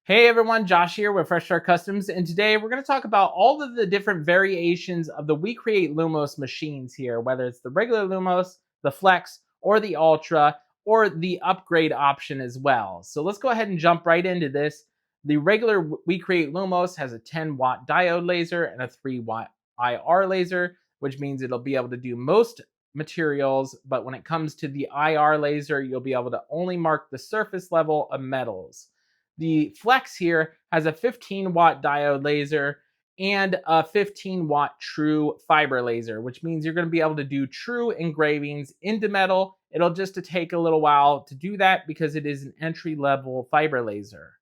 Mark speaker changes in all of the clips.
Speaker 1: Hey everyone, Josh here with Fresh Start Customs, and today we're going to talk about all of the different variations of the WeCreat Lumos machines here, whether it's the regular Lumos, the Flex, or the Ultra, or the Upgrade option as well. So let's go ahead and jump right into this. The regular WeCreat Lumos has a 10-watt diode laser and a 3-watt IR laser, which means it'll be able to do most materials, but when it comes to the IR laser, you'll be able to only mark the surface level of metals. The Flex here has a 15-watt diode laser and a 15-watt true fiber laser, which means you're going to be able to do true engravings into metal. It'll just take a little while to do that because it is an entry-level fiber laser.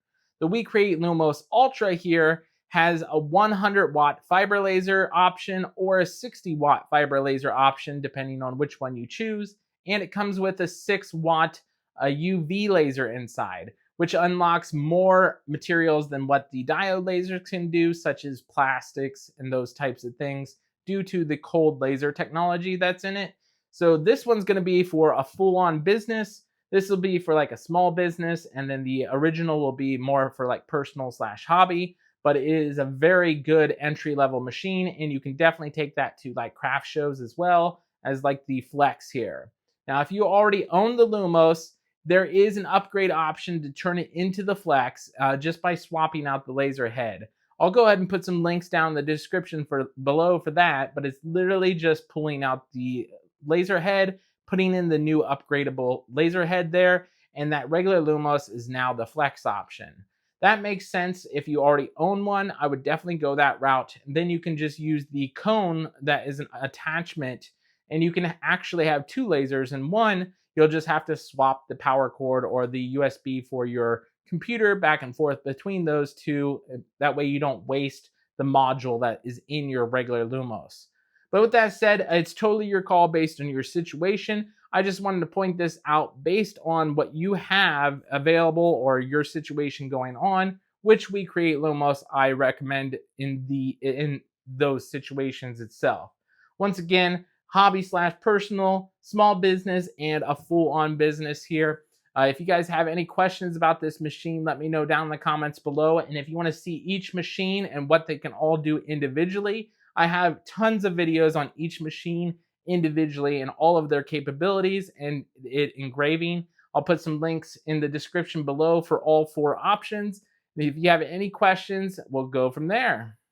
Speaker 1: The WeCreat Lumos Ultra here has a 100-watt fiber laser option or a 60-watt fiber laser option, depending on which one you choose. And it comes with a 6-watt UV laser inside, which unlocks more materials than what the diode lasers can do, such as plastics and those types of things, due to the cold laser technology that's in it. So this one's going to be for a full-on business. This will be for like a small business, and then the original will be more for like personal / hobby. But it is a very good entry-level machine, and you can definitely take that to like craft shows as well as like the Flex here. Now, if you already own the Lumos, there is an upgrade option to turn it into the Flex just by swapping out the laser head. I'll go ahead and put some links down in the description below for that, but it's literally just pulling out the laser head, putting in the new upgradable laser head there, and that regular Lumos is now the Flex option. That makes sense. If you already own one, I would definitely go that route. And then you can just use the cone that is an attachment, and you can actually have two lasers in one. You'll just have to swap the power cord or the USB for your computer back and forth between those two. That way you don't waste the module that is in your regular Lumos. But with that said, it's totally your call based on your situation. I just wanted to point this out based on what you have available or your situation going on, which WeCreat Lumos I recommend in those situations itself. Once again, hobby / personal, small business, and a full-on business here. If you guys have any questions about this machine, let me know down in the comments below. And if you want to see each machine and what they can all do individually, I have tons of videos on each machine individually and all of their capabilities and engraving. I'll put some links in the description below for all 4 options. If you have any questions, we'll go from there.